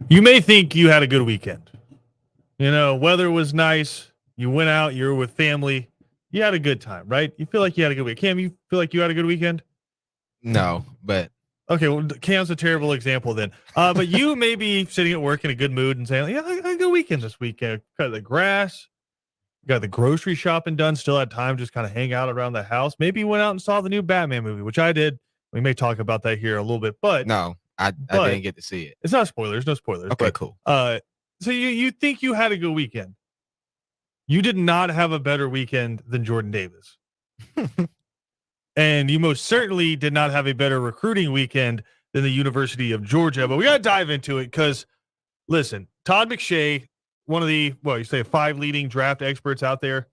You may think you had a good weekend. Weather was nice. You went out, you were with family. You had a good time, right? You feel like you had a good week. Cam, you feel like you had a good weekend? No, but Okay, well, Cam's a terrible example then. But you may be sitting at work in a good mood and saying, yeah, I had a good weekend this weekend. Cut the grass, got the grocery shopping done, still had time just kind of hang out around the house. Maybe you went out and saw the new Batman movie, which I did. We may talk about that here a little bit, but no, I but didn't get to see it. it's not spoilers, no spoilers. Okay, But cool. so you think you had a good weekend. You did not have a better weekend than Jordan Davis. And you most certainly did not have a better recruiting weekend than the University of Georgia. But we got to dive into it because, listen, Todd McShay, one of the, you say 5 leading draft experts out there.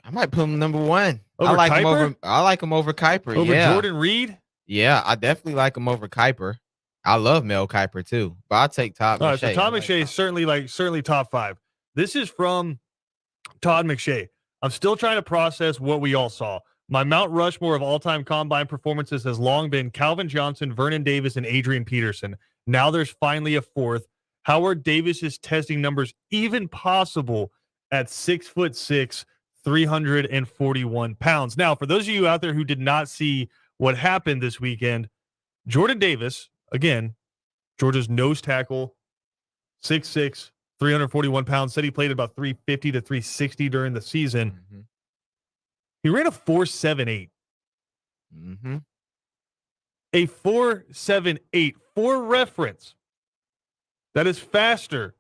I might put him number one. Over I like Kiper? him over. I like him over Kiper. Over Yeah, Jordan Reed? yeah, I definitely like him over Kiper. I love Mel Kiper too, but I'll take Todd All right, so McShay. Todd McShay is certainly top 5. This is from Todd McShay. I'm still trying to process what we all saw. My Mount Rushmore of all-time combine performances has long been Calvin Johnson, Vernon Davis, and Adrian Peterson. Now there's finally a fourth. Howard Davis's testing numbers even possible at 6'6", 341 pounds. Now, for those of you out there who did not see what happened this weekend, Jordan Davis, again, Georgia's nose tackle, 6'6", 341 pounds, said he played about 350 to 360 during the season. Mm-hmm. He ran a 4.78. Mm-hmm. A 4.78. For reference, that is faster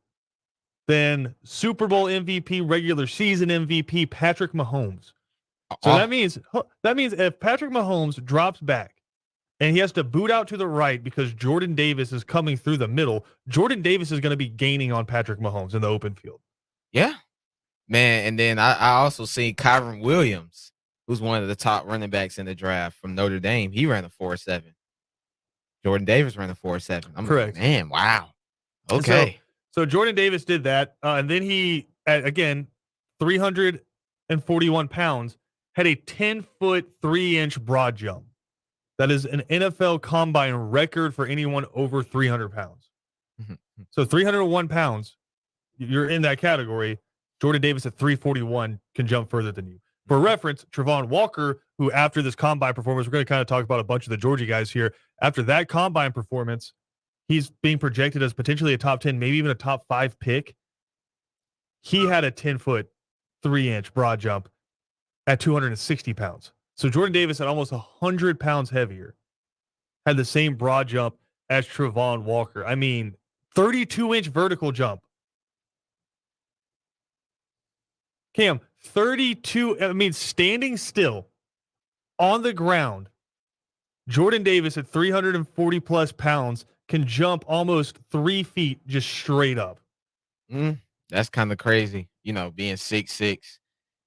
than Super Bowl MVP, regular season MVP Patrick Mahomes. So that means if Patrick Mahomes drops back and he has to boot out to the right because Jordan Davis is coming through the middle, Jordan Davis is going to be gaining on Patrick Mahomes in the open field. Yeah, man. And then I also seen Kyron Williams, who's one of the top running backs in the draft from Notre Dame. He ran a 4.7. Jordan Davis ran a 4.7. I'm correct. Like, man, wow. Okay. So Jordan Davis did that, and then he, again, 341 pounds, had a 10-foot, 3-inch broad jump. That is an NFL combine record for anyone over 300 pounds. So 301 pounds, you're in that category. Jordan Davis at 341 can jump further than you. For reference, Travon Walker, who after this combine performance, we're going to kind of talk about a bunch of the Georgia guys here. After that combine performance, he's being projected as potentially a top 10, maybe even a top 5 pick. He had a 10-foot, 3-inch broad jump at 260 pounds. So Jordan Davis at almost 100 pounds heavier had the same broad jump as Travon Walker. I mean, 32-inch vertical jump. Cam, 32, standing still on the ground, Jordan Davis at 340 plus pounds can jump almost 3 feet just straight up. That's kind of crazy, being 6'6",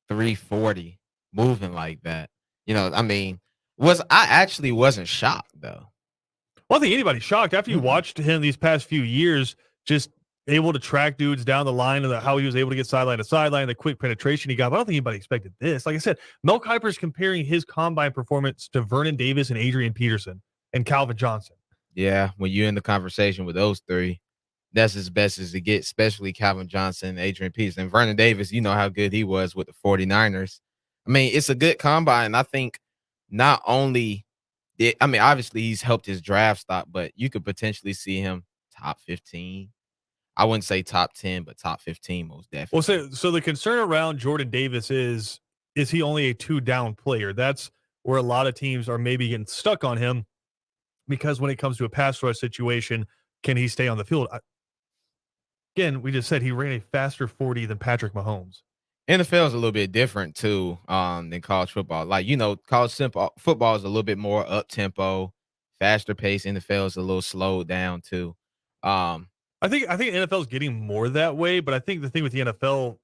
340, moving like that. I actually wasn't shocked though. Well, I think anybody's shocked after you watched him these past few years, just able to track dudes down the line and how he was able to get sideline to sideline, the quick penetration he got. But I don't think anybody expected this. Like I said, Mel Kiper's comparing his combine performance to Vernon Davis and Adrian Peterson and Calvin Johnson. Yeah, when you're in the conversation with those three, that's as best as it gets, especially Calvin Johnson and Adrian Peterson. And Vernon Davis, you know how good he was with the 49ers. It's a good combine. I think not only obviously he's helped his draft stock, but you could potentially see him top 15. I wouldn't say top 10, but top 15 most definitely. Well, so the concern around Jordan Davis is he only a 2-down player? That's where a lot of teams are maybe getting stuck on him, because when it comes to a pass rush situation, can he stay on the field? Again, we just said he ran a faster 40 than Patrick Mahomes. NFL is a little bit different too than college football. Like, college football is a little bit more up tempo, faster pace. NFL is a little slowed down too. I think NFL is getting more that way, but I think the thing with the NFL,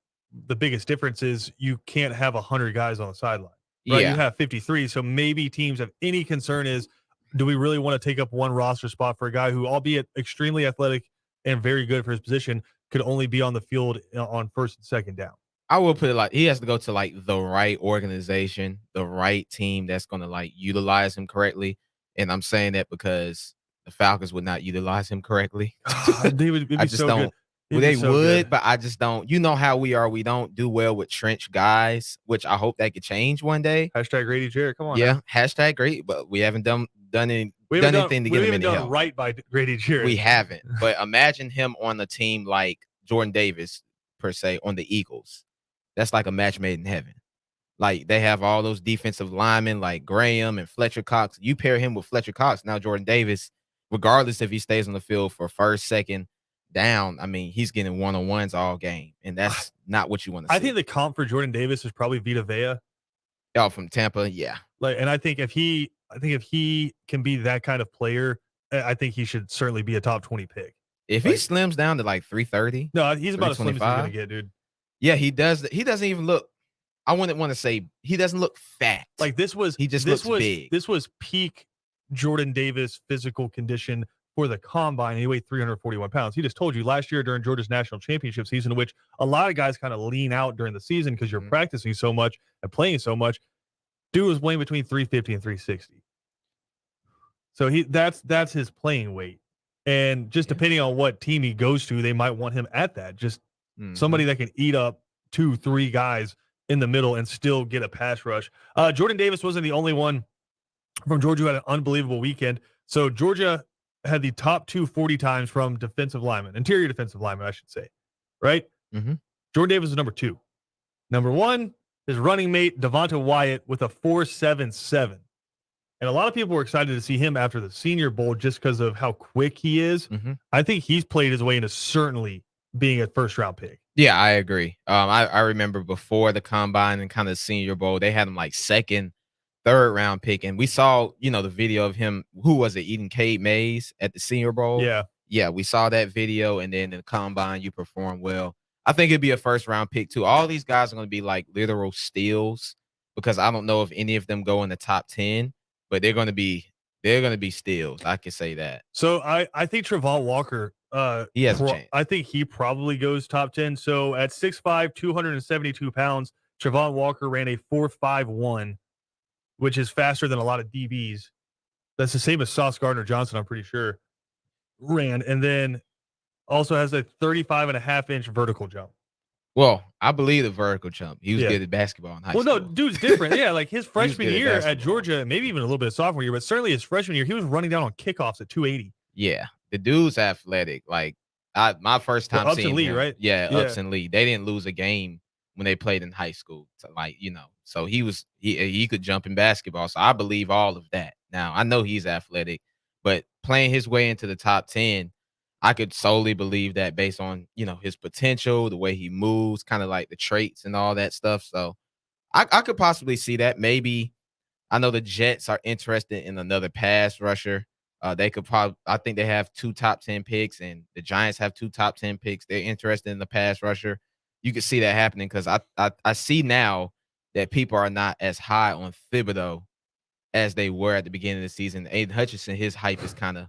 the biggest difference is you can't have 100 guys on the sideline. Right? Yeah. You have 53. So maybe teams have any concern is, do we really want to take up one roster spot for a guy who, albeit extremely athletic and very good for his position, could only be on the field on first and second down? I will put it like he has to go to like the right organization, the right team that's going to like utilize him correctly. And I'm saying that because the Falcons would not utilize him correctly. They would it'd I be just so don't. good. Well, It'd be they so would, good. but I just don't. You know how we are. We don't do well with trench guys, which I hope that could change one day. Hashtag Grady Jarrett. Come on. Yeah, Now. hashtag great, but we haven't done anything We to get him any done help. right by Grady Jarrett. We haven't. But imagine him on a team like Jordan Davis, per se, on the Eagles. That's like a match made in heaven. Like they have all those defensive linemen like Graham and Fletcher Cox. You pair him with Fletcher Cox. Now Jordan Davis, regardless if he stays on the field for first, second down, I mean, he's getting one-on-ones all game. And that's not what you want to see. I think the comp for Jordan Davis is probably Vita Vea. Oh, from Tampa, yeah. Like, and I think if he can be that kind of player, I think he should certainly be a top 20 pick. If he slims down to like 330. No, he's about as slim as he's gonna get, dude. Yeah, he does. He doesn't even look. I wouldn't want to say he doesn't look fat. Like he just looks big. This was peak Jordan Davis physical condition for the combine. He weighed 341 pounds. He just told you last year during Georgia's national championship season, in which a lot of guys kind of lean out during the season because you're practicing so much and playing so much. Dude was weighing between 350 and 360. So that's his playing weight. And just depending on what team he goes to, they might want him at that. Just somebody that can eat up 2-3 guys in the middle and still get a pass rush. Jordan Davis wasn't the only one from Georgia who had an unbelievable weekend. So Georgia had the top 240 times from defensive linemen, interior defensive linemen, I should say. Right? Mm-hmm. Jordan Davis is number 2. Number 1, his running mate, Devonta Wyatt, with a 4.77. And a lot of people were excited to see him after the Senior Bowl just because of how quick he is. Mm-hmm. I think he's played his way into certainly being a first-round pick. Yeah, I agree. I remember before the combine and kind of Senior Bowl, they had him like second, third round pick. And we saw, the video of him, who was it, eating Cade Mays at the Senior Bowl? Yeah. Yeah, we saw that video. And then in the combine, you performed well. I think it'd be a first-round pick, too. All these guys are going to be like literal steals because I don't know if any of them go in the top 10, but they're going to be steals. I can say that. So I think Travon Walker, he has a chance. I think he probably goes top 10. So at 6'5", 272 pounds, Travon Walker ran a 4.51, which is faster than a lot of DBs. That's the same as Sauce Gardner-Johnson, I'm pretty sure, ran. And then also has a 35.5-inch vertical jump. Well, I believe the vertical jump. He was good at basketball in high school. Well, no, dude's different. Yeah, like his freshman year at Georgia, maybe even a little bit of sophomore year, but certainly his freshman year, he was running down on kickoffs at 280. Yeah, the dude's athletic. Like my first time seeing Upton Lee, him, right? Yeah, Upton Lee. They didn't lose a game when they played in high school. So so he could jump in basketball. So I believe all of that. Now I know he's athletic, but playing his way into the top 10. I could solely believe that based on, his potential, the way he moves, kind of like the traits and all that stuff. So I could possibly see that. Maybe I know the Jets are interested in another pass rusher. They could probably, I think they have 2 top 10 picks and the Giants have 2 top 10 picks. They're interested in the pass rusher. You could see that happening because I see now that people are not as high on Thibodeau as they were at the beginning of the season. Aiden Hutchinson, his hype is kind of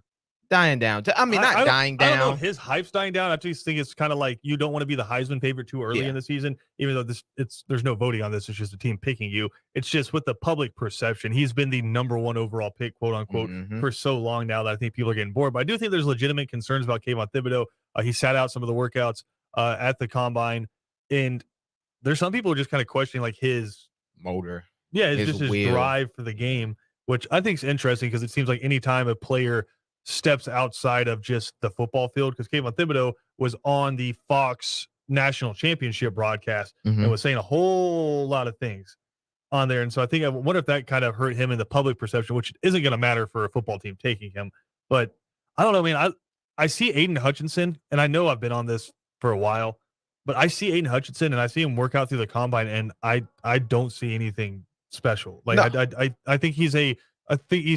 dying down. I mean, not dying down. I don't know if his hype's dying down. I just think it's kind of like you don't want to be the Heisman favorite too early in the season, even though there's no voting on this. It's just a team picking you. It's just with the public perception. He's been the number 1 overall pick, quote unquote, for so long now that I think people are getting bored. But I do think there's legitimate concerns about Kayvon Thibodeau. He sat out some of the workouts at the combine, and there's some people who are just kind of questioning like his motor. Yeah, his drive for the game, which I think is interesting because it seems like anytime a player steps outside of just the football field, because Kayvon Thibodeau was on the Fox national championship broadcast and was saying a whole lot of things on there. And so I wonder if that kind of hurt him in the public perception, which isn't going to matter for a football team taking him. But I don't know, man. I see Aiden Hutchinson, and I know I've been on this for a while, but I see Aiden Hutchinson and I see him work out through the combine, and I don't see anything special. Like no. I think he's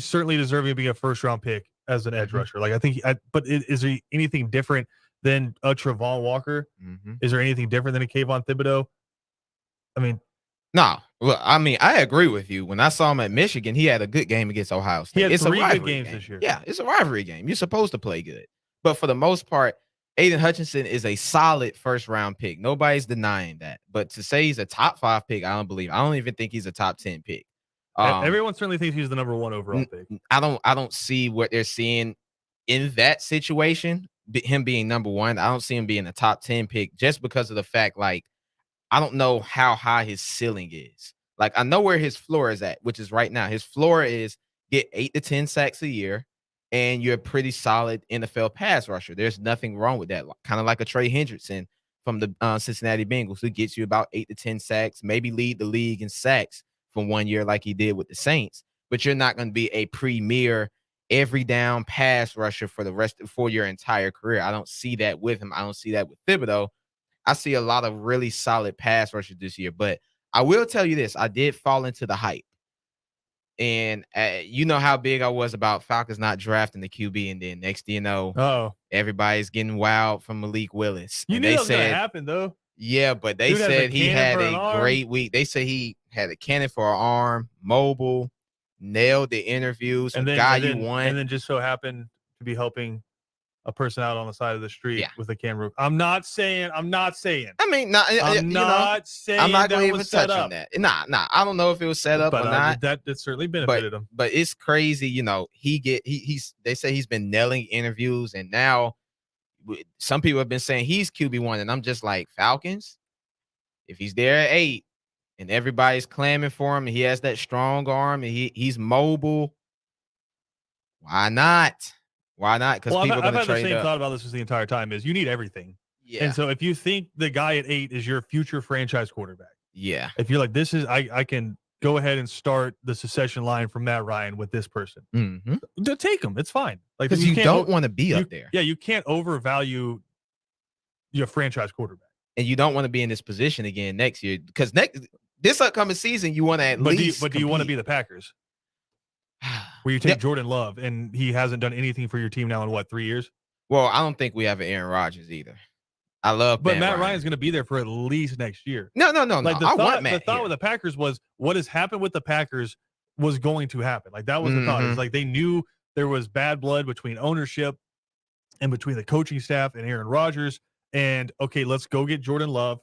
certainly deserving of being a first-round pick as an edge rusher. Like but is there anything different than a Travon Walker? Is there anything different than a Kayvon Thibodeau? I mean, no. Well, I mean, I agree with you. When I saw him at Michigan, he had a good game against Ohio State. He had 3 good games game. this year. Yeah, it's a rivalry game. You're supposed to play good. But for the most part, Aiden Hutchinson is a solid first-round pick. Nobody's denying that. But to say he's a top 5 pick, I don't believe. I don't even think he's a top 10 pick. Everyone certainly thinks he's the number 1 overall pick. I don't see what they're seeing in that situation, him being number one, I don't see him being a top 10 pick just because of the fact, like, I don't know how high his ceiling is. Like, I know where his floor is at, which is right now. His floor is get 8 to 10 sacks a year, and you're a pretty solid NFL pass rusher. There's nothing wrong with that. Kind of like a Trey Hendrickson from the Cincinnati Bengals, who gets you about 8 to 10 sacks, maybe lead the league in sacks from 1 year like he did with the Saints. But you're not going to be a premier every down pass rusher for your entire career. I don't see that with him. I don't see that with Thibodeau. I see a lot of really solid pass rushers this year. But I will tell you this: I did fall into the hype. And you know how big I was about Falcons not drafting the QB, and then next thing you know, everybody's getting wild from Malik Willis. You and knew they that was said, gonna happen, though. Yeah, but they Dude has a said he cannon had for an a arm. great week. They said he had a cannon for an arm, mobile, nailed the interviews, and a then, guy and then, you want. and then just so happened to be helping a person out on the side of the street Yeah. with a camera. I'm not saying. I mean, not saying I'm I'm not going to even set touch up. on that. Nah. I don't know if it was set up But or not. that certainly benefited him. But it's crazy, he's they say he's been nailing interviews, and now some people have been saying he's QB1, and I'm just like, Falcons, if he's there at 8 and everybody's clamoring for him, and he has that strong arm, and he's mobile, why not? Why not? Because people are going to trade I've had the same up. thought about this the entire time. Is you need everything. Yeah. And so if you think the guy at 8 is your future franchise quarterback, yeah. if you're like, this is I can go ahead and start the succession line from Matt Ryan with this person. Mm-hmm. Take him. It's fine. Like, because you don't want to be up there. Yeah, you can't overvalue your franchise quarterback. And you don't want to be in this position again next year, because this upcoming season you want to at least. Do you want to be the Packers, where you take Jordan Love and he hasn't done anything for your team now in what, 3 years? Well, I don't think we have an Aaron Rodgers either. I love, but Matt Ryan's going to be there for at least next year. No. Like I want Matt. The thought with the Packers was what has happened with the Packers was going to happen. Like, that was the thought. It's like they knew there was bad blood between ownership and between the coaching staff and Aaron Rodgers. And okay, let's go get Jordan Love,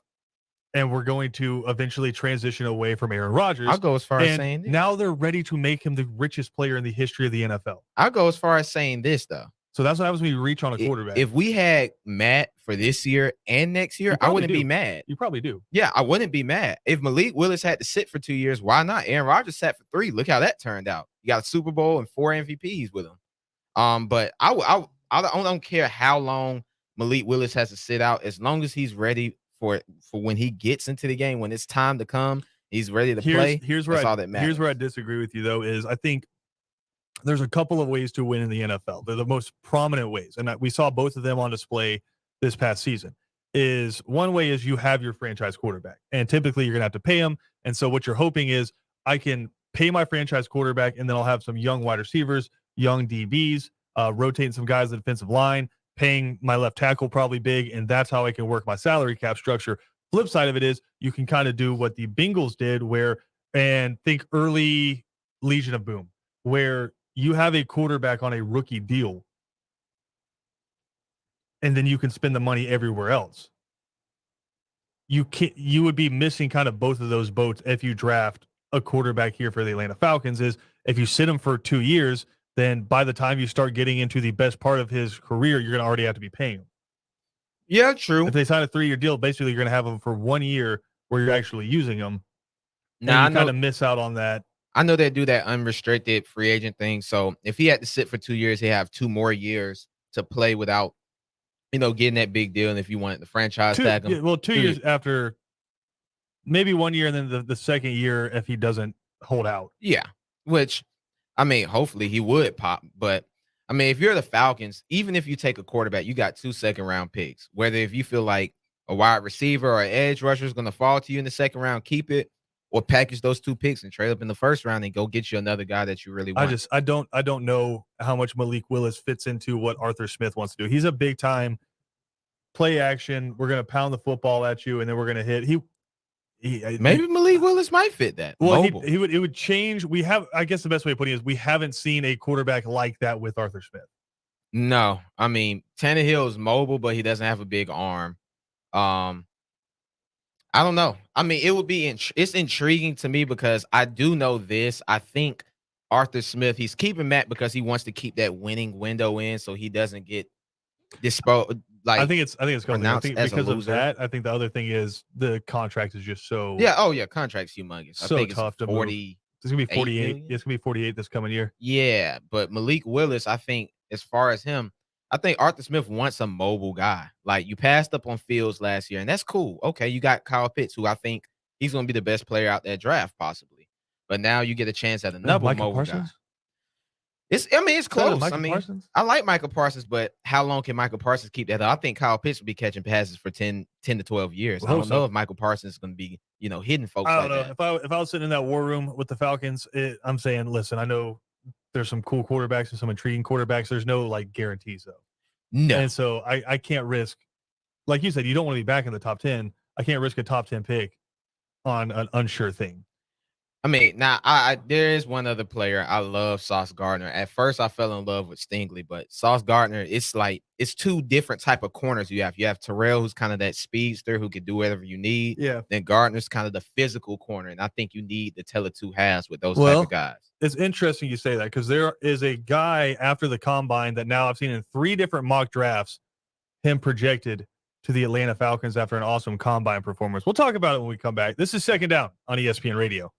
and we're going to eventually transition away from Aaron Rodgers. I'll go as far as saying this. Now they're ready to make him the richest player in the history of the NFL. I'll go as far as saying this, though. So that's what happens when you reach on a quarterback. If we had Matt for this year and next year, I wouldn't be mad. You probably do. Yeah, I wouldn't be mad. If Malik Willis had to sit for 2 years, why not? Aaron Rodgers sat for 3. Look how that turned out. You got a Super Bowl and 4 MVPs with him. But I don't care how long Malik Willis has to sit out, as long as he's ready for when he gets into the game, when it's time to come, he's ready to play. Here's where I disagree with you, though, is I think there's a couple of ways to win in the NFL. They're the most prominent ways, and we saw both of them on display this past season. Is one way is you have your franchise quarterback, and typically you're going to have to pay him. And so what you're hoping is I can pay my franchise quarterback, and then I'll have some young wide receivers, young DBs, rotating some guys on the defensive line, paying my left tackle probably big, and that's how I can work my salary cap structure. Flip side of it is you can kind of do what the Bengals did, and think early Legion of Boom, where you have a quarterback on a rookie deal, and then you can spend the money everywhere else. You would be missing kind of both of those boats if you draft a quarterback here for the Atlanta Falcons. Is if you sit him for 2 years, then by the time you start getting into the best part of his career, you're going to already have to be paying him. Yeah, true. If they sign a 3-year deal, basically you're going to have him for 1 year where you're actually using him. Now, you kind of miss out on that. I know they do that unrestricted free agent thing. So if he had to sit for 2 years, he'd have 2 more years to play without, getting that big deal. And if you want the franchise tag him. Yeah, well, 2 years after, maybe 1 year, and then the second year if he doesn't hold out. Yeah, which, hopefully he would pop. But, if you're the Falcons, even if you take a quarterback, you got 2 second-round picks. Whether if you feel like a wide receiver or an edge rusher is going to fall to you in the second round, keep it, or package those 2 picks and trade up in the first round and go get you another guy that you really want. I don't know how much Malik Willis fits into what Arthur Smith wants to do. He's a big time play action. We're going to pound the football at you, and then we're going to hit. Maybe Malik Willis might fit that. Well, it would change. I guess the best way of putting it is we haven't seen a quarterback like that with Arthur Smith. No, Tannehill is mobile, but he doesn't have a big arm. I don't know. It would be it's intriguing to me because I do know this. I think Arthur Smith, he's keeping Matt because he wants to keep that winning window in so he doesn't get dispo I like think it's I pronounced think as a because of loser. that, I think the other thing is the contract is just Yeah, oh yeah, contract's humongous. I so think it's tough to move. 48 It's gonna be 48. million. It's gonna be 48 this coming year. Yeah, but Malik Willis, I think as far as him, I think Arthur Smith wants a mobile guy. Like you passed up on Fields last year, and that's cool. Okay, you got Kyle Pitts, who I think he's going to be the best player out that draft, possibly. But now you get a chance at another Micah mobile guy. Parsons? I mean, it's Better than close. I Micah mean, Parsons? I like Michael Parsons, but how long can Michael Parsons keep that up? I think Kyle Pitts will be catching passes for 10 to 12 years. I I hope don't know so. if Michael Parsons is going to be, hitting folks I don't like know. that. If I was sitting in that war room with the Falcons, I'm saying, listen, I know there's some cool quarterbacks and some intriguing quarterbacks. There's no like guarantees though. No. And so I can't risk, like you said, you don't want to be back in the top 10. I can't risk a top 10 pick on an unsure thing. I mean, now I there is one other player. I love Sauce Gardner. At first, I fell in love with Stingley, but Sauce Gardner, it's two different type of corners you have. You have Terrell, who's kind of that speedster who can do whatever you need. Yeah. Then Gardner's kind of the physical corner, and I think you need the tell of two halves with those type Well, of guys. It's interesting you say that because there is a guy after the combine that now I've seen in 3 different mock drafts, him projected to the Atlanta Falcons after an awesome combine performance. We'll talk about it when we come back. This is Second Down on ESPN Radio.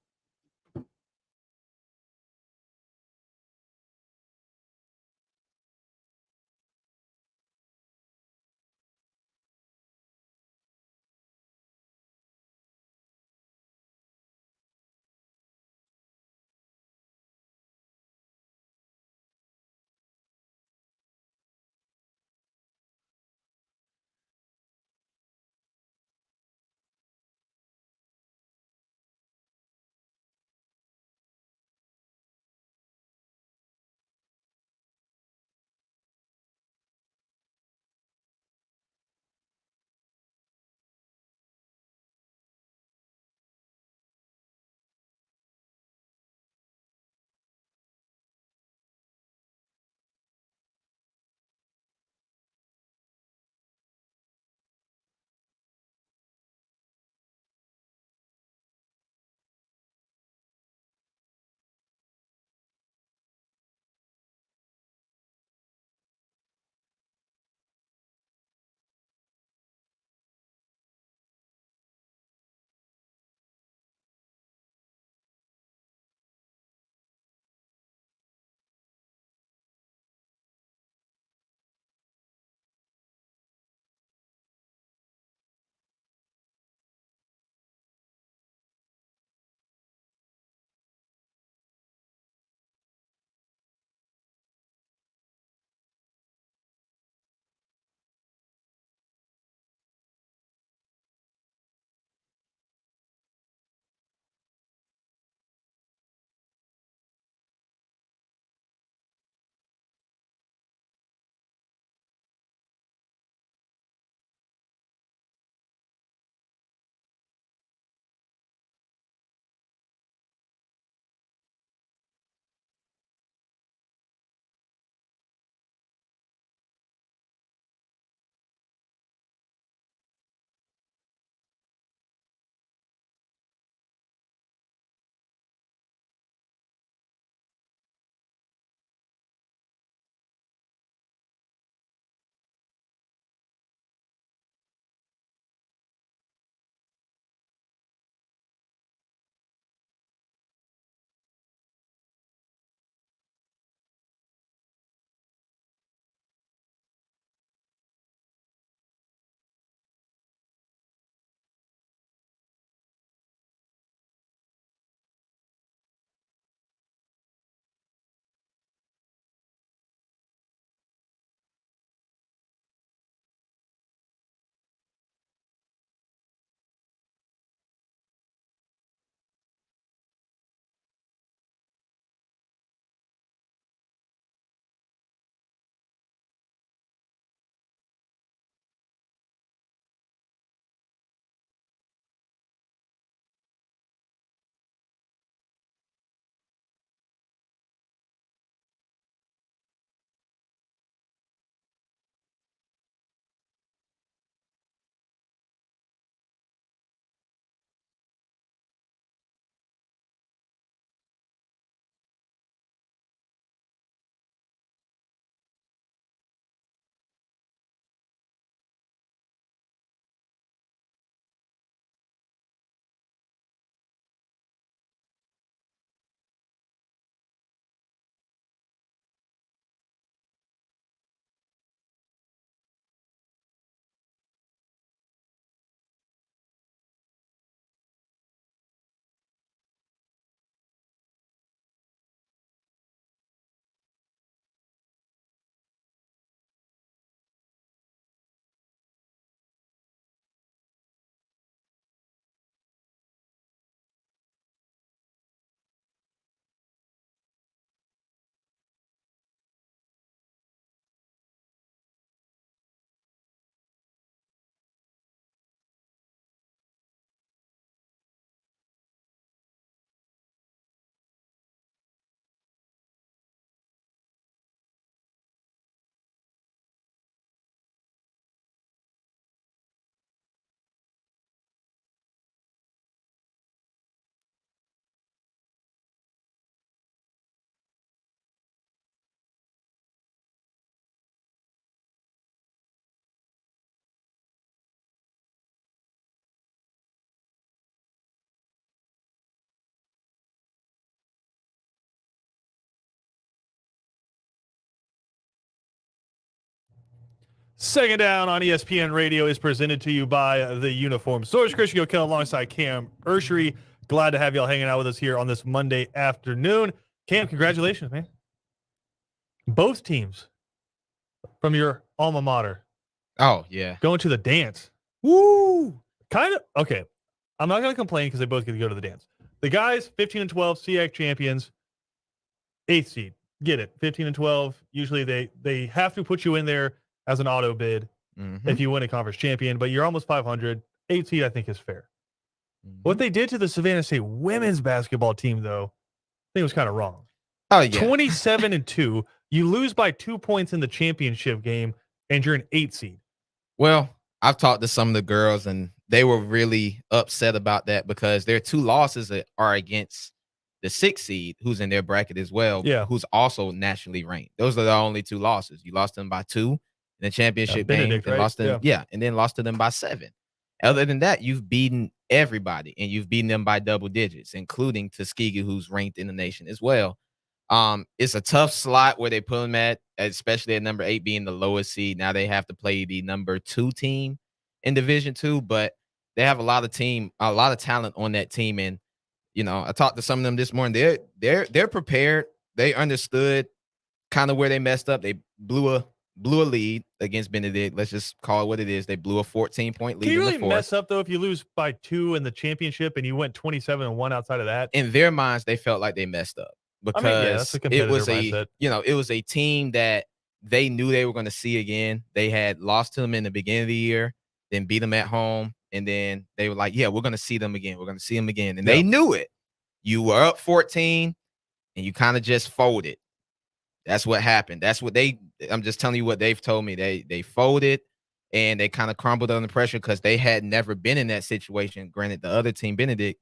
Second Down on ESPN Radio is presented to you by the Uniform Source. Christian O'Kell alongside Cam Urshery. Glad to have y'all hanging out with us here on this Monday afternoon. Cam, congratulations, man. Both teams from your alma mater. Oh, yeah. Going to the dance. Woo! Kind of. Okay. I'm not going to complain because they both get to go to the dance. The guys, 15 and 12, SEAC champions, 8th seed. Get it. 15 and 12. Usually they have to put you in there as an auto bid if you win a conference champion, but you're almost 500. 8th seed, I think, is fair. What they did to the Savannah State women's basketball team, though, I think was kind of wrong. Oh, yeah. 27 and 2. You lose by 2 points in the championship game, and you're an 8th seed. Well, I've talked to some of the girls, and they were really upset about that because their 2 losses are against the 6th seed, who's in their bracket as well, who's also nationally ranked. Those are the only 2 losses. You lost them by 2 in the championship game, and right? lost them, and then lost to them by 7. Other than that, you've beaten everybody, and you've beaten them by double digits, including Tuskegee, who's ranked in the nation as well. It's a tough slot where they put them at, especially at number 8 being the lowest seed. Now they have to play the number 2 team in Division II, but they have a lot of talent on that team. And I talked to some of them this morning. They're prepared. They understood kind of where they messed up. They blew a lead against Benedict. Let's just call it what it is. They blew a 14-point lead. Can you in really the fourth. mess up though if you lose by 2 in the championship and you went 27 and 1 outside of that? In their minds, they felt like they messed up because it was it was a team that they knew they were going to see again. They had lost to them in the beginning of the year, then beat them at home, and then they were like, "Yeah, we're going to see them again. We're going to see them again." And they knew it. You were up 14, and you kind of just folded. That's what happened. I'm just telling you what they've told me. They folded and they kind of crumbled under pressure because they had never been in that situation. Granted, the other team, Benedict,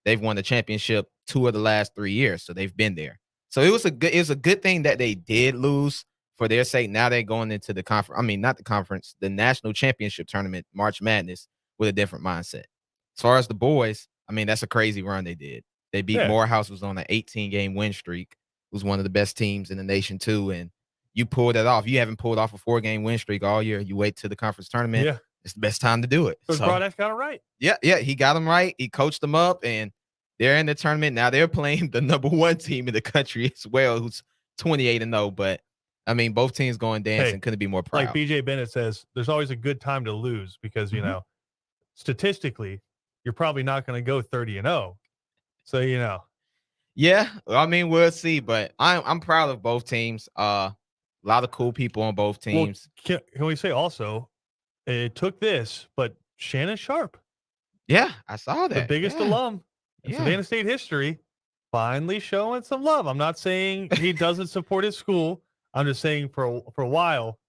they've won the championship 2 of the last 3 years, so they've been there. So it was a good thing that they did lose for their sake. Now they're going into the conference. I mean, not the conference, the national championship tournament, March Madness, with a different mindset. As far as the boys, I mean, that's a crazy run they did. They beat Morehouse, who was on an 18-game win streak. Was one of the best teams in the nation too, and you pulled that off. You haven't pulled off a 4-game win streak all year. You wait to the conference tournament. Yeah, it's the best time to do it. So Broadus got it right. Yeah, he got them right. He coached them up, and they're in the tournament now. They're playing the number 1 team in the country as well, who's 28-0. But I mean, both teams going dancing. Couldn't be more proud. Like BJ Bennett says, there's always a good time to lose because statistically, you're probably not going to go 30-0. So Yeah, I mean, we'll see, but I'm proud of both teams. A lot of cool people on both teams. Well, can we say also, it took this, but Shannon Sharp. Yeah, I saw that. The biggest alum in Savannah State history, finally showing some love. I'm not saying he doesn't support his school. I'm just saying for a while,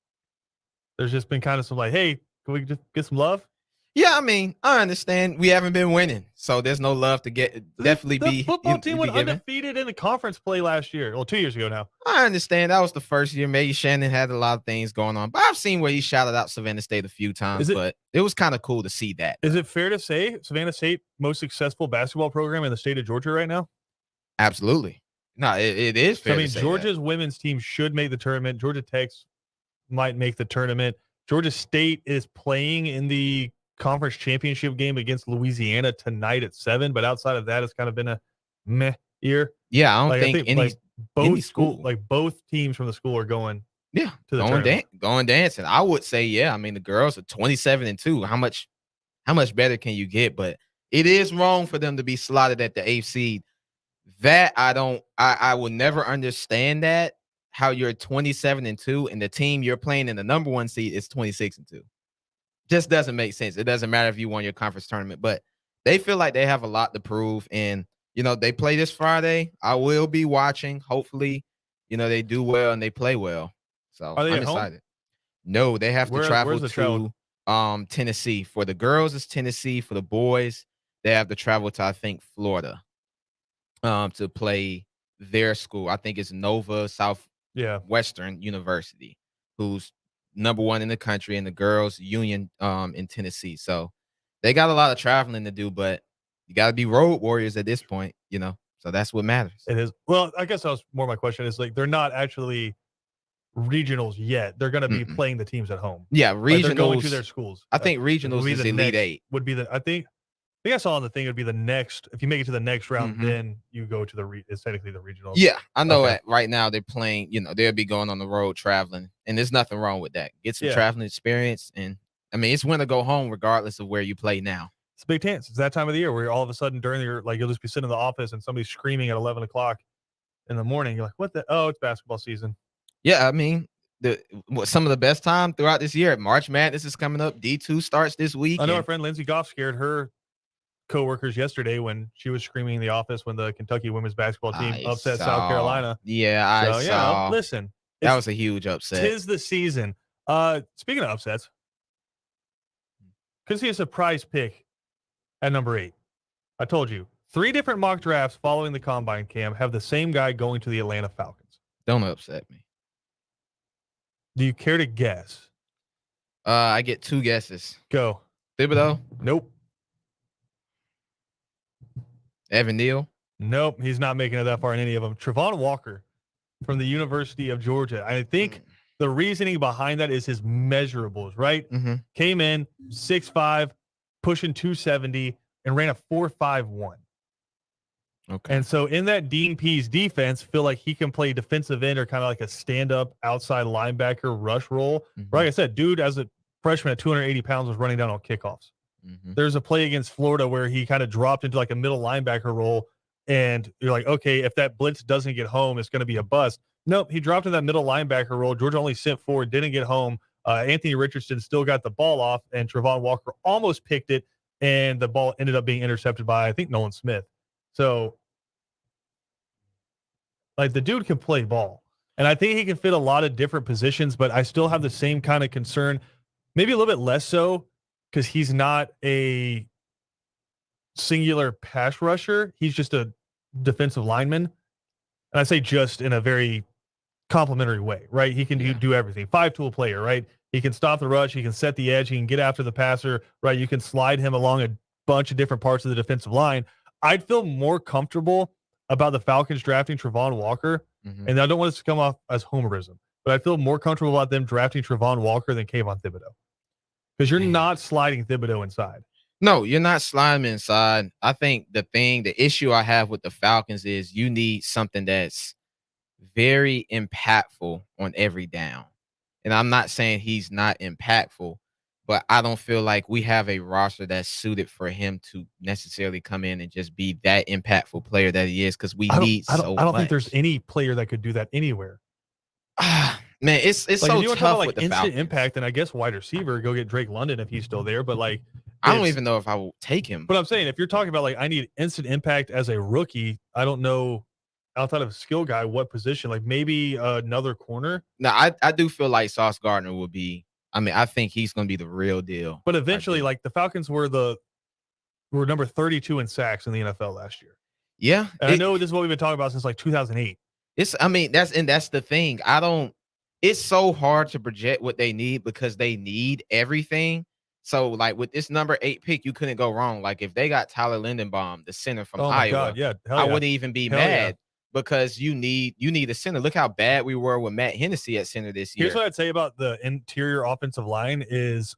there's just been kind of some like, hey, can we just get some love? Yeah, I mean, I understand we haven't been winning, so there's no love to get. The football team went undefeated in the conference play last year. Well, 2 years ago now. I understand that was the first year. Maybe Shannon had a lot of things going on, but I've seen where he shouted out Savannah State a few times. But it was kind of cool to see that. Is it fair to say Savannah State most successful basketball program in the state of Georgia right now? Absolutely. No, it is fair. I mean, Georgia's women's team should make the tournament. Georgia Tech might make the tournament. Georgia State is playing in the conference championship game against Louisiana tonight at 7, but outside of that, it's kind of been a meh year. Yeah, I think both teams from the school are going. Yeah, to the going dancing. I would say, I mean, the girls are 27-2. How much better can you get? But it is wrong for them to be slotted at the 8th seed. That I will never understand that. How you're 27-2 and the team you're playing in the number 1 seed is 26-2. Just doesn't make sense. It doesn't matter if you won your conference tournament, but they feel like they have a lot to prove. And, they play this Friday. I will be watching. Hopefully, they do well and they play well. So I'm excited. Home? No, they have to travel to Tennessee. For the girls, it's Tennessee. For the boys, they have to travel to, I think, Florida to play their school. I think it's Nova Southwestern University, who's number 1 in the country, and the girls Union in Tennessee. So they got a lot of traveling to do, but you got to be road warriors at this point, so that's what matters. It is. Well, I guess that was more my question is like, they're not actually regionals yet. They're going to be Mm-mm. playing the teams at home. Yeah, Like, they're going to their regionals. schools. I think Would regionals be is the Elite next. Eight. Would be the I think I saw on the thing it would be the next. If you make it to the next round, Mhm. then you go to it's technically the regionals. Yeah, I know Okay. that right now they're playing, they'll be going on the road traveling, and there's nothing wrong with that. Get some Yeah. traveling experience, and I mean, it's win or go home regardless of where you play now. It's a big chance. It's that time of the year where all of a sudden during your you'll just be sitting in the office and somebody's screaming at 11 o'clock in the morning. You're like, what the? Oh, it's basketball season. Yeah, I mean, some of the best time throughout this year. March Madness is coming up. D2 starts this week. I know our friend Lindsey Goff scared her coworkers yesterday when she was screaming in the office when the Kentucky women's basketball team upset South Carolina. Yeah, I saw. Listen, that was a huge upset. Tis the season. Speaking of upsets, could see a surprise pick at number 8. I told you 3 different mock drafts following the combine camp have the same guy going to the Atlanta Falcons. Don't upset me. Do you care to guess? I get 2 guesses. Go. Thibodeau? Nope. Evan Neal? Nope. He's not making it that far in any of them. Travon Walker from the University of Georgia. I think the reasoning behind that is his measurables, right? Mm-hmm. Came in 6'5", pushing 270, and ran a 4.51. Okay. And so in that Dean Pease defense, feel like he can play defensive end or kind of like a stand-up outside linebacker rush role. Mm-hmm. Like I said, dude, as a freshman at 280 pounds, was running down on kickoffs. Mm-hmm. There's a play against Florida where he kind of dropped into like a middle linebacker role, and you're like, okay, if that blitz doesn't get home, it's going to be a bust. Nope, he dropped in that middle linebacker role. Georgia only sent forward, didn't get home. Anthony Richardson still got the ball off, and Travon Walker almost picked it, and the ball ended up being intercepted by, I think, Nolan Smith. So, like, the dude can play ball, and I think he can fit a lot of different positions, but I still have the same kind of concern, maybe a little bit less so, because he's not a singular pass rusher. He's just a defensive lineman. And I say just in a very complimentary way, right? He can do everything. 5-tool player, right? He can stop the rush. He can set the edge. He can get after the passer, right? You can slide him along a bunch of different parts of the defensive line. I'd feel more comfortable about the Falcons drafting Travon Walker. Mm-hmm. And I don't want this to come off as homerism, but I feel more comfortable about them drafting Travon Walker than Kayvon Thibodeau. Because you're not sliding Thibodeau inside. No, you're not sliding inside. I think the issue I have with the Falcons is you need something that's very impactful on every down. And I'm not saying he's not impactful, but I don't feel like we have a roster that's suited for him to necessarily come in and just be that impactful player that he is, because I don't think there's any player that could do that anywhere. Man, it's like, so tough about, like, with the instant Falcons. Impact, and I guess wide receiver, go get Drake London if he's still there. But like, I don't even know if I will take him. But I'm saying, if you're talking about like, I need instant impact as a rookie, I don't know outside of a skill guy what position. Like maybe another corner. No, I do feel like Sauce Gardner will be. I mean, I think he's going to be the real deal. But eventually, like, the Falcons were number 32 in sacks in the NFL last year. Yeah, and I know this is what we've been talking about since like 2008. That's the thing. It's so hard to project what they need because they need everything. So, like, with this number 8 pick, you couldn't go wrong. Like, if they got Tyler Lindenbaum, the center from Iowa, I wouldn't even be mad because you need a center. Look how bad we were with Matt Hennessy at center this year. Here's what I'd say about the interior offensive line is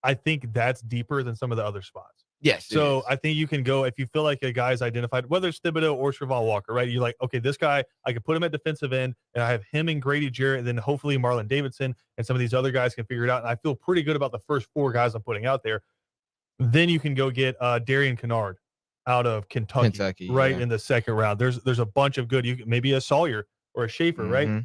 I think that's deeper than some of the other spots. Yes. So I think you can go, if you feel like a guy's identified, whether it's Thibodeau or Travon Walker, right? You're like, okay, this guy, I can put him at defensive end, and I have him and Grady Jarrett, and then hopefully Marlon Davidson and some of these other guys can figure it out. And I feel pretty good about the first 4 guys I'm putting out there. Then you can go get Darian Kennard out of Kentucky right, in the second round. There's a bunch of good, maybe a Sawyer or a Schaefer, right?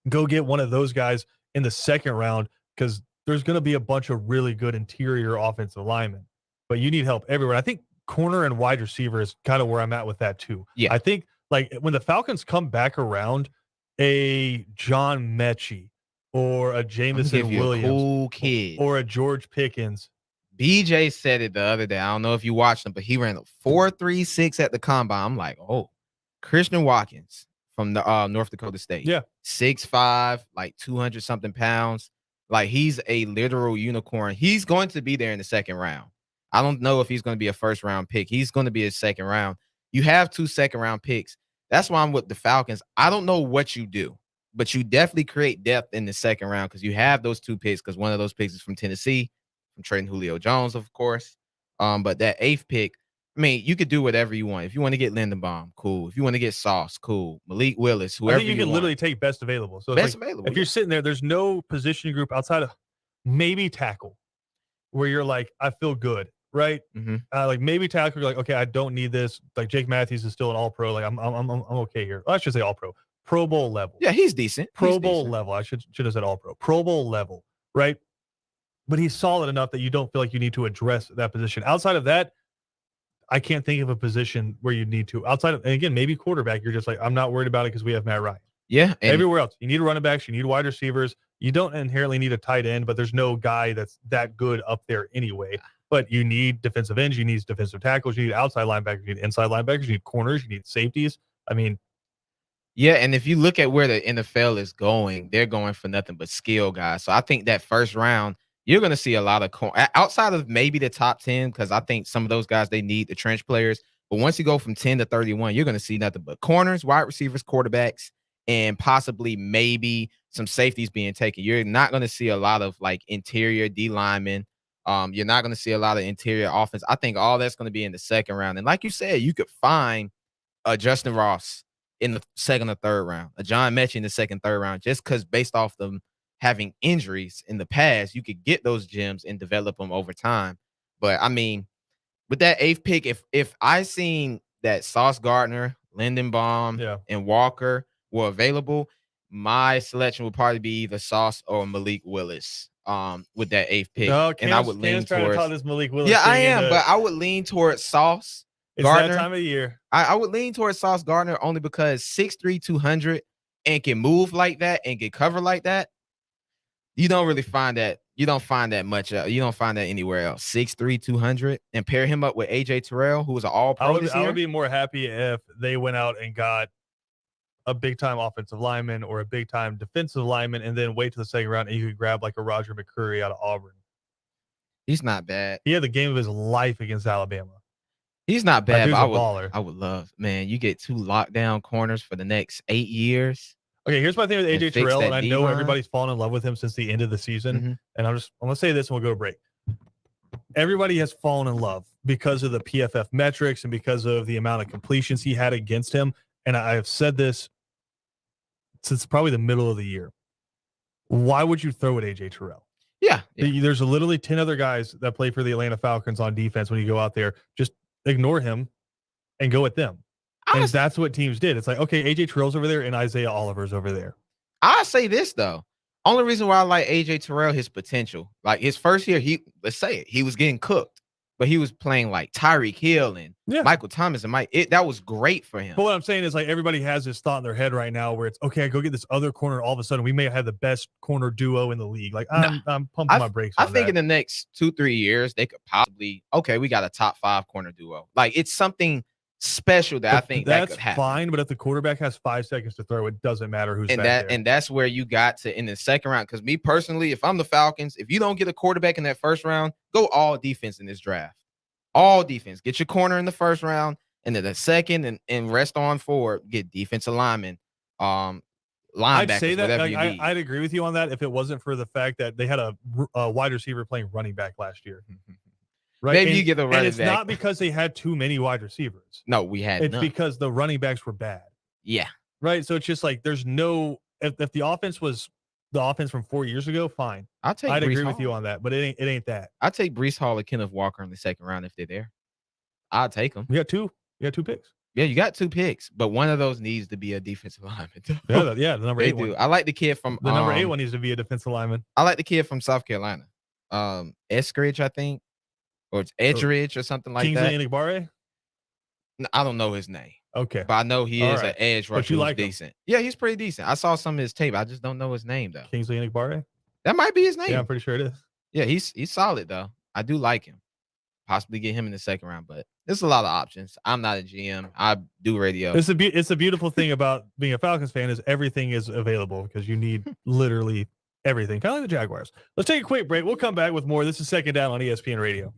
Go get one of those guys in the second round, because there's going to be a bunch of really good interior offensive linemen. But you need help everywhere. I think corner and wide receiver is kind of where I'm at with that too. Yeah. I think, like, when the Falcons come back around, a John Mechie or a Jameson Williams, cool kid, or a George Pickens. BJ said it the other day. I don't know if you watched him, but he ran a 4.36 at the combine. I'm like, oh, Christian Watkins from the North Dakota State. Yeah. 6'5", like 200 something pounds. Like, he's a literal unicorn. He's going to be there in the second round. I don't know if he's going to be a first round pick. He's going to be a second round. You have 2 second round picks. That's why I'm with the Falcons. I don't know what you do. but you definitely create depth in the second round because you have those 2 picks. Because one of those picks is from Tennessee, from trading Julio Jones, of course. But that 8th pick, I mean, you could do whatever you want. If you want to get Lindenbaum, cool. If you want to get Sauce, cool. Malik Willis, I whoever think you can want. literally take best available. So it's Best like available. if you're sitting there, there's no position group outside of maybe tackle where you're like, I feel good, right? Mhm. Like maybe tackle, you're like, okay, I don't need this. Like Jake Matthews is still an All-Pro. Like I'm okay here. I should say All-Pro, Pro Bowl level. Yeah, he's decent. Pro Bowl level. I should have said All-Pro, Pro Bowl level, right? But he's solid enough that you don't feel like you need to address that position. Outside of that, I can't think of a position where you need to. Outside of, and again, maybe quarterback, you're just like, I'm not worried about it because we have Matt Ryan. Yeah. Everywhere else, you need running backs, you need wide receivers. You don't inherently need a tight end, but there's no guy that's that good up there anyway. But you need defensive ends, you need defensive tackles, you need outside linebackers, you need inside linebackers, you need corners, you need safeties. I mean, yeah, and if you look at where the NFL is going, they're going for nothing but skill guys. So I think that first round, you're going to see a lot of outside of maybe the top 10, because I think some of those guys, they need the trench players. But once you go from 10 to 31, you're going to see nothing but corners, wide receivers, quarterbacks, and possibly maybe some safeties being taken. You're not going to see a lot of like interior D linemen. You're not going to see a lot of interior offense. I think all that's going to be in the second round. And like you said, you could find Justin Ross in the second or third round, a John Mechie in the second, third round, just because based off them having injuries in the past, you could get those gems and develop them over time. But I mean, with that 8th pick, if I seen that Sauce Gardner, Lindenbaum, and Walker were available, my selection would probably be either Sauce or Malik Willis. With that 8th pick, and I would lean towards this Malik Willis. Yeah, I am, but I would lean towards Sauce Gardner. It's that time of year. I would lean towards Sauce Gardner only because 6'3", 200 and can move like that and get cover like that. You don't really find that. You don't find that much. You don't find that anywhere else. 6'3", 200 and pair him up with AJ Terrell, who was an All-Pro this year. I would be more happy if they went out and got a big-time offensive lineman or a big-time defensive lineman and then wait to the second round and you could grab like a Roger McCreary out of Auburn. He's not bad. He had the game of his life against Alabama. He's not bad, but baller. I would love, man, you get 2 lockdown corners for the next 8 years. Okay, here's my thing with AJ Terrell, and I know everybody's fallen in love with him since the end of the season. Mm-hmm. And I'm going to say this and we'll go to break. Everybody has fallen in love because of the PFF metrics and because of the amount of completions he had against him. And I have said this since probably the middle of the year. Why would you throw at AJ Terrell? Yeah. There's literally 10 other guys that play for the Atlanta Falcons on defense. When you go out there, just ignore him and go at them. And that's what teams did. It's like, okay, AJ Terrell's over there and Isaiah Oliver's over there. I'll say this, though. Only reason why I like AJ Terrell, his potential. Like his first year, let's say it, he was getting cooked, but he was playing like Tyreek Hill and Michael Thomas and that was great for him. But what I'm saying is like everybody has this thought in their head right now where it's okay, I go get this other corner. All of a sudden we may have the best corner duo in the league. Like I'm pumping my brakes. I think in the next 2-3 years, they could possibly, we got a top 5 corner duo. Like it's something special that I think that could happen. Fine, but if the quarterback has 5 seconds to throw, it doesn't matter who's back there. And that's where you got to in the second round. Because me personally, if I'm the Falcons, if you don't get a quarterback in that first round, go all defense in this draft. All defense. Get your corner in the first round, and then the second, and rest on forward. Get defensive linemen, linebackers. I'd say that I'd agree with you on that if it wasn't for the fact that they had a wide receiver playing running back last year. Right? Maybe you get a running back. And it's not because they had too many wide receivers. No, we had It's none. because the running backs were bad. Yeah. Right? So it's just like there's no – if the offense was the offense from 4 years ago, fine. I'd agree with you on that, but it ain't that. I'd take Breece Hall or Kenneth Walker in the second round if they're there. I'd take them. You got two picks. Yeah, you got 2 picks, but one of those needs to be a defensive lineman. The number 8 one. I like the kid from the number 8 one needs to be a defensive lineman. I like the kid from South Carolina, Eskridge, I think, or it's Edgeridge or something like that. Kingsley Enagbare? No, I don't know his name. Okay, but I know he is an edge rusher. But you like decent. Yeah, he's pretty decent. I saw some of his tape. I just don't know his name though. Kingsley Enagbare? That might be his name. Yeah, I'm pretty sure it is. Yeah, he's solid though. I do like him. Possibly get him in the second round, but there's a lot of options. I'm not a GM. I do radio. It's a beautiful thing about being a Falcons fan is everything is available because you need literally everything. Kind of like the Jaguars. Let's take a quick break. We'll come back with more. This is Second Down on ESPN Radio.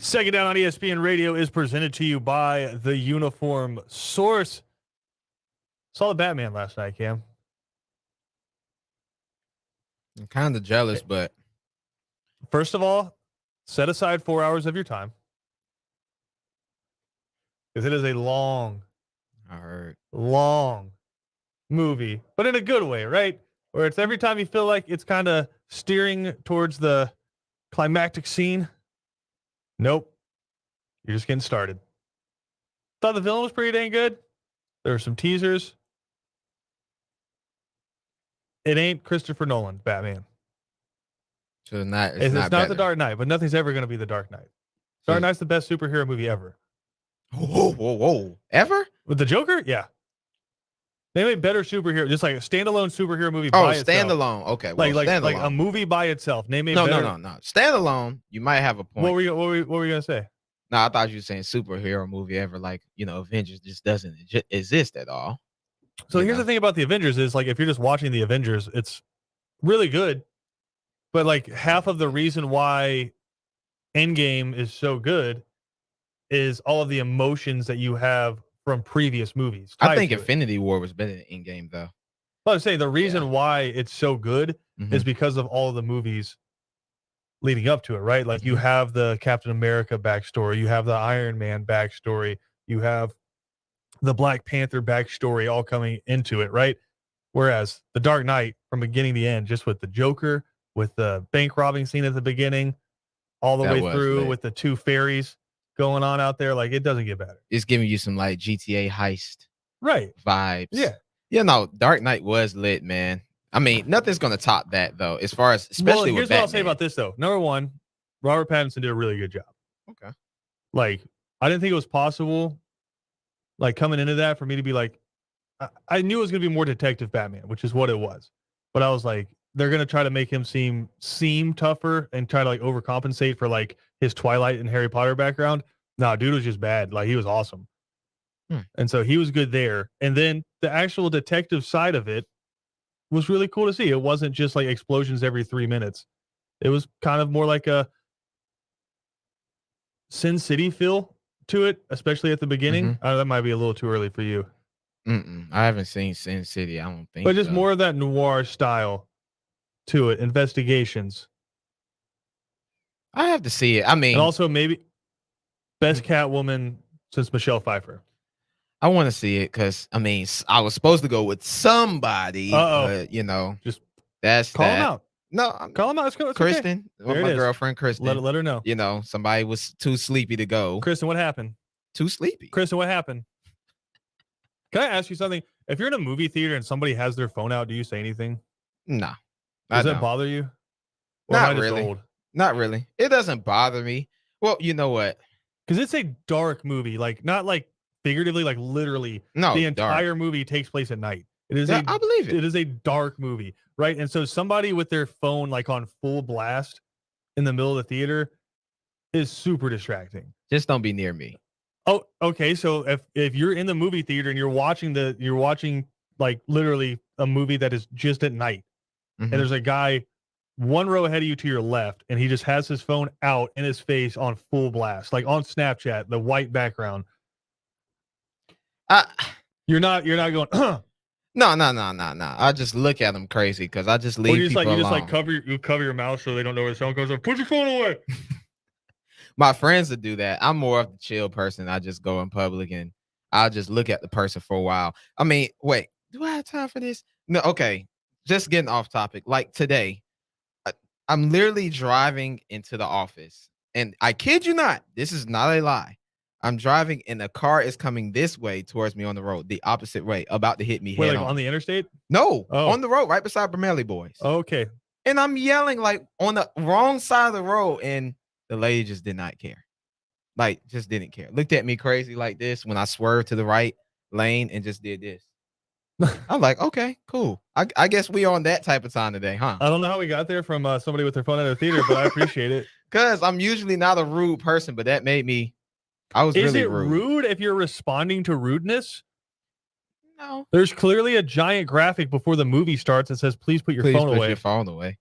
Second Down on ESPN Radio is presented to you by the Uniform Source. Saw the Batman last night, Cam. I'm kind of jealous, but First of all, set aside 4 hours of your time because it is a long movie, but in a good way, right? Where it's every time you feel like it's kind of steering towards the climactic scene. Nope. You're just getting started. Thought the villain was pretty dang good. There were some teasers. It ain't Christopher Nolan, Batman. so it's not the Dark Knight, but nothing's ever going to be the Dark Knight. Dark Knight's the best superhero movie ever. Whoa. Ever? With the Joker? Yeah. They made better superhero, just like a standalone superhero movie Oh, by itself. standalone. Okay. Well, Like standalone. a movie by itself. Name a No. better. Standalone, you might have a point. What were you gonna say? No, I thought you were saying superhero movie ever, like, Avengers just doesn't exist at all. So here's the thing about the Avengers is like if you're just watching the Avengers, it's really good. But like half of the reason why Endgame is so good is all of the emotions that you have from previous movies. I think Infinity War was better than Endgame, though. I would say the reason why it's so good is because of all of the movies leading up to it, right? Like you have the Captain America backstory, you have the Iron Man backstory, you have the Black Panther backstory all coming into it, right? Whereas the Dark Knight, from beginning to end, just with the Joker, with the bank robbing scene at the beginning, all the way through with the two fairies going on out there, like it doesn't get better. It's giving you some like GTA heist vibes. Yeah. Dark Knight was lit, man. I mean, nothing's gonna top that though, as far as especially here's with what Batman. I'll say about this though. Number one, Robert Pattinson did a really good job. Okay. Like, I didn't think it was possible, like coming into that for me to be like, I knew it was gonna be more detective Batman, which is what it was. But I was like, they're gonna try to make him seem tougher and try to like overcompensate for like his Twilight and Harry Potter background. No, dude was just bad. Like he was awesome. And so he was good there. And then the actual detective side of it was really cool to see. It wasn't just like explosions every 3 minutes. It was kind of more like a Sin City feel to it, especially at the beginning. That might be a little too early for you. I haven't seen Sin City. I don't think. But just so. more of that noir style to it. Investigations. I have to see it. I mean, and also maybe best Catwoman since Michelle Pfeiffer. I want to see it because I mean, I was supposed to go with somebody, but just that's call him out. No, call him out. Let's go. Kristen, okay. my girlfriend Kristen. Let her know. Somebody was too sleepy to go. Kristen, what happened? Too sleepy. Kristen, what happened? Can I ask you something? If you're in a movie theater and somebody has their phone out, do you say anything? No. Does that bother you? Or Not really. Not really. It doesn't bother me. Well, you know what? Because it's a dark movie, like not like figuratively, like literally. No, the entire movie takes place at night. It is I believe it. It is a dark movie, right? And so somebody with their phone like on full blast in the middle of the theater is super distracting. Just don't be near me. Oh, okay. So if you're in the movie theater and you're watching like literally a movie that is just at night, and there's a guy one row ahead of you to your left, and he just has his phone out in his face on full blast, like on Snapchat, the white background. You're not going. No. I just look at them crazy because I just leave people alone. You just like cover your mouth so they don't know where the phone goes. Put your phone away. My friends would do that. I'm more of the chill person. I just go in public and I'll just look at the person for a while. I mean, wait, do I have time for this? No, okay. Just getting off topic. Like today, I'm literally driving into the office. And I kid you not, this is not a lie. I'm driving and a car is coming this way towards me on the road, the opposite way, about to hit me head on. On the interstate? No, on the road, right beside Bramelli Boys. Okay. And I'm yelling like on the wrong side of the road, and the lady just did not care. Like, just didn't care. Looked at me crazy like this when I swerved to the right lane and just did this. I'm like, okay, cool. I guess we on that type of time today, huh? I don't know how we got there from somebody with their phone at a theater, but I appreciate it. Because I'm usually not a rude person, but that made me, I was really rude. Is it rude if you're responding to rudeness? No. There's clearly a giant graphic before the movie starts that says, please put your phone away. Put your phone away.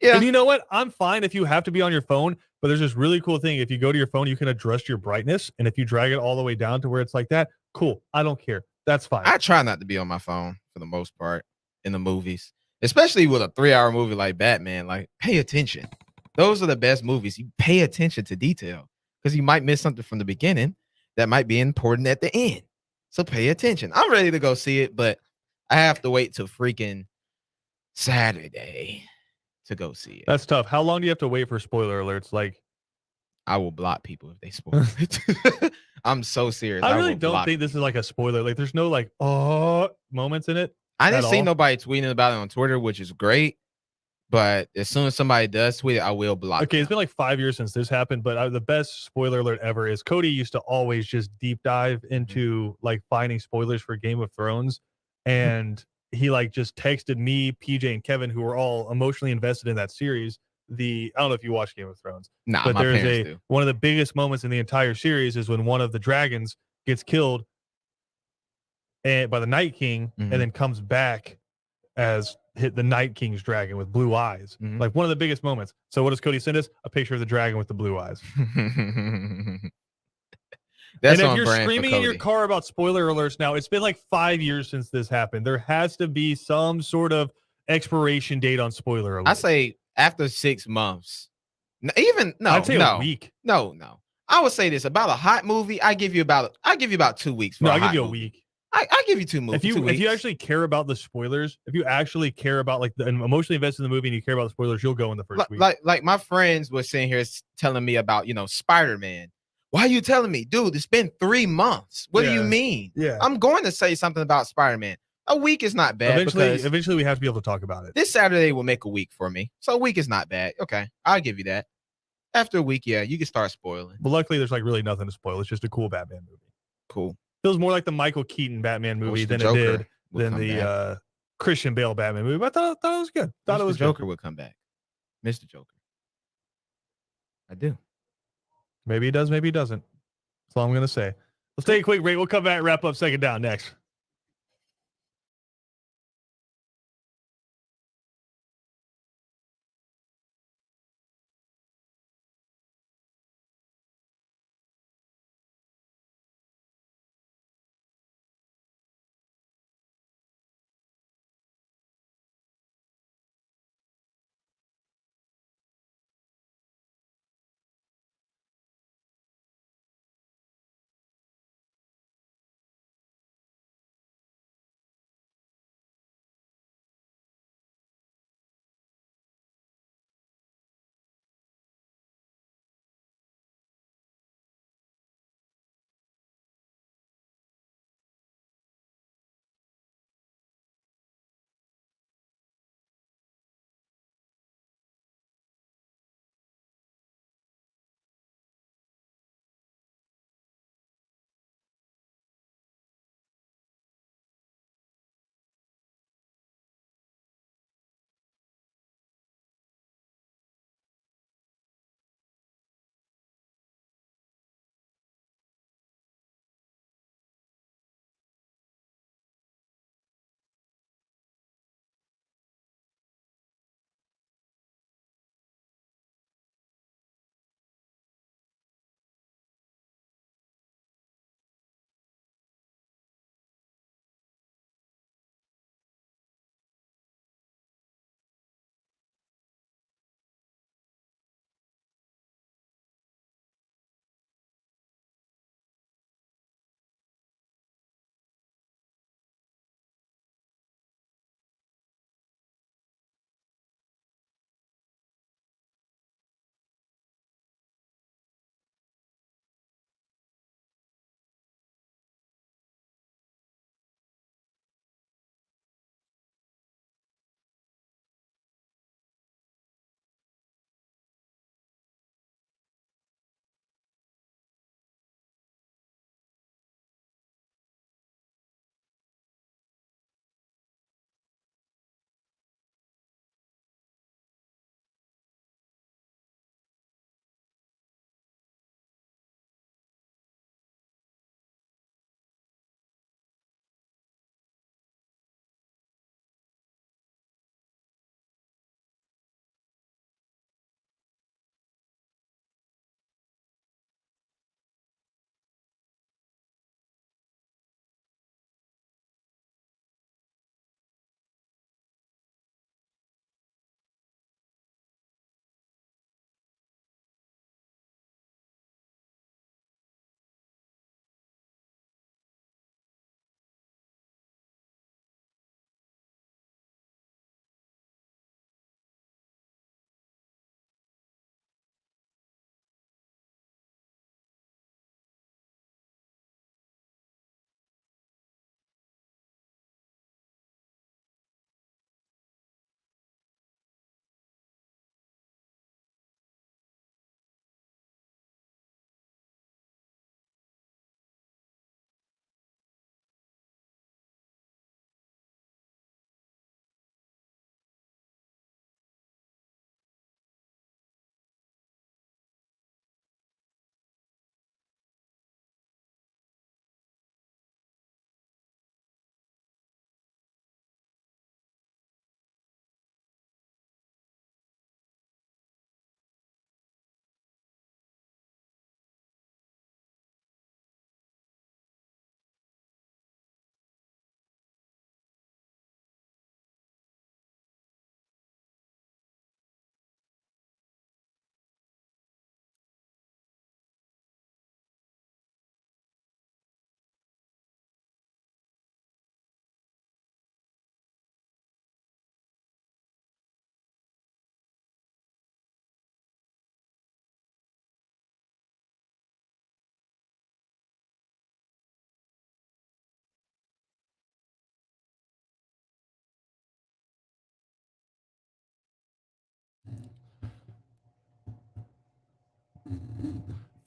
Yeah. And you know what? I'm fine if you have to be on your phone, but there's this really cool thing. If you go to your phone, you can adjust your brightness. And if you drag it all the way down to where it's like that, cool. I don't care. That's fine. I try not to be on my phone for the most part in the movies, especially with a 3-hour movie like Batman. Like, pay attention. Those are the best movies. You pay attention to detail because you might miss something from the beginning that might be important at the end. So pay attention. I'm ready to go see it, but I have to wait till freaking Saturday to go see it. That's tough. How long do you have to wait for spoiler alerts? Like, I will block people if they spoil it. I'm so serious. I really will don't block think this is people. like a spoiler. Like, there's no like, moments in it. I at didn't see all. nobody tweeting about it on Twitter, which is great. But as soon as somebody does tweet it, I will block Okay, them. it's been like 5 years since this happened, but the best spoiler alert ever is Cody used to always just deep dive into like finding spoilers for Game of Thrones, and he like just texted me, PJ, and Kevin, who were all emotionally invested in that series. I don't know if you watch Game of Thrones, Nah, but my there's parents do. one of the biggest moments in the entire series is when one of the dragons gets killed by the Night King, Mhm. and then comes back as hit the Night King's dragon with blue eyes. Mhm. Like one of the biggest moments. So what does Cody send us? A picture of the dragon with the blue eyes. That's And if on you're brand for screaming in your Cody. car about spoiler alerts now, it's been like 5 years since this happened. There has to be some sort of expiration date on spoiler alerts. I say after 6 months. Even I'd say no. a week. No. I would say this about a hot movie. I give you about 2 weeks for No, a I'll give hot you a movie. week. I give you 2 movies. If you actually care about the spoilers, if you actually care about like and emotionally invested in the movie and you care about the spoilers, you'll go in the first week. Like my friends were sitting here telling me about Spider-Man. Why are you telling me, dude? It's been 3 months. What do you mean? Yeah. I'm going to say something about Spider-Man. A week is not bad because Eventually we have to be able to talk about it. this Saturday will make a week for me. So a week is not bad. Okay, I'll give you that. After a week, yeah, you can start spoiling. But luckily there's like really nothing to spoil. It's just a cool Batman movie. Cool. Feels more like the Michael Keaton Batman movie than Joker it did would than come the back. Christian Bale Batman movie. But I thought it was good. Thought it was Joker good. would come back. Mr. Joker. I do. Maybe he does, maybe he doesn't. That's all I'm gonna say. Let's take a quick break. We'll come back and wrap up Second Down next.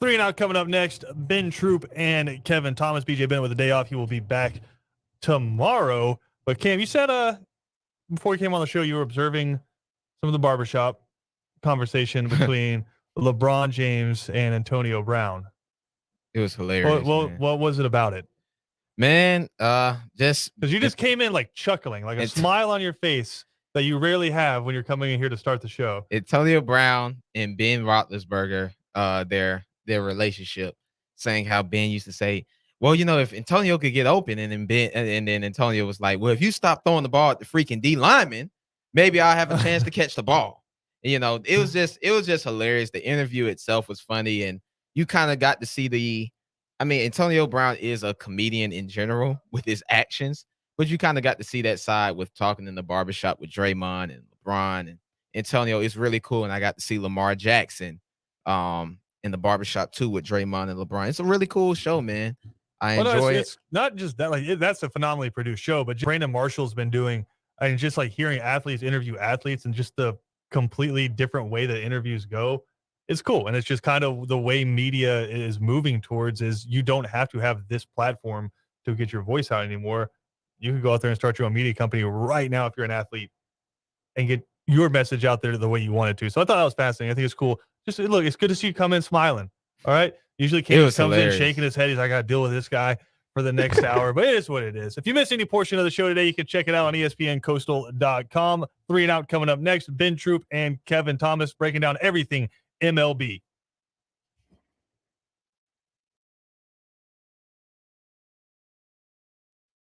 3 and Out coming up next. Ben Troop and Kevin Thomas. BJ Bennett with a day off. He will be back tomorrow. But Cam, you said before you came on the show, you were observing some of the barbershop conversation between LeBron James and Antonio Brown. It was hilarious. What was it about it? Man, just because you just came in like chuckling, like a smile on your face that you rarely have when you're coming in here to start the show. Antonio Brown and Ben Roethlisberger, their relationship, saying how Ben used to say, well, you know, if Antonio could get open, and then Ben and then Antonio was like, well, if you stop throwing the ball at the freaking D lineman, maybe I'll have a chance to catch the ball. And, you know, it was just hilarious. The interview itself was funny, and you kind of got to see Antonio Brown is a comedian in general with his actions, but you kind of got to see that side with talking in the barbershop with Draymond and LeBron and Antonio. It's really cool. And I got to see Lamar Jackson in the barbershop too with Draymond and LeBron. It's a really cool show, man. I enjoy it. It's not just that, that's a phenomenally produced show, but Brandon Marshall's been doing, and just like hearing athletes interview athletes and just the completely different way that interviews go. It's cool. And it's just kind of the way media is moving towards is you don't have to have this platform to get your voice out anymore. You can go out there and start your own media company right now if you're an athlete and get your message out there the way you want it to. So I thought that was fascinating. I think it's cool. Just look, it's good to see you come in smiling. All right. Usually Cam comes in shaking his head. He's like, I got to deal with this guy for the next hour, but it is what it is. If you missed any portion of the show today, you can check it out on ESPNcoastal.com. 3 and Out coming up next. Ben Troop and Kevin Thomas breaking down everything MLB.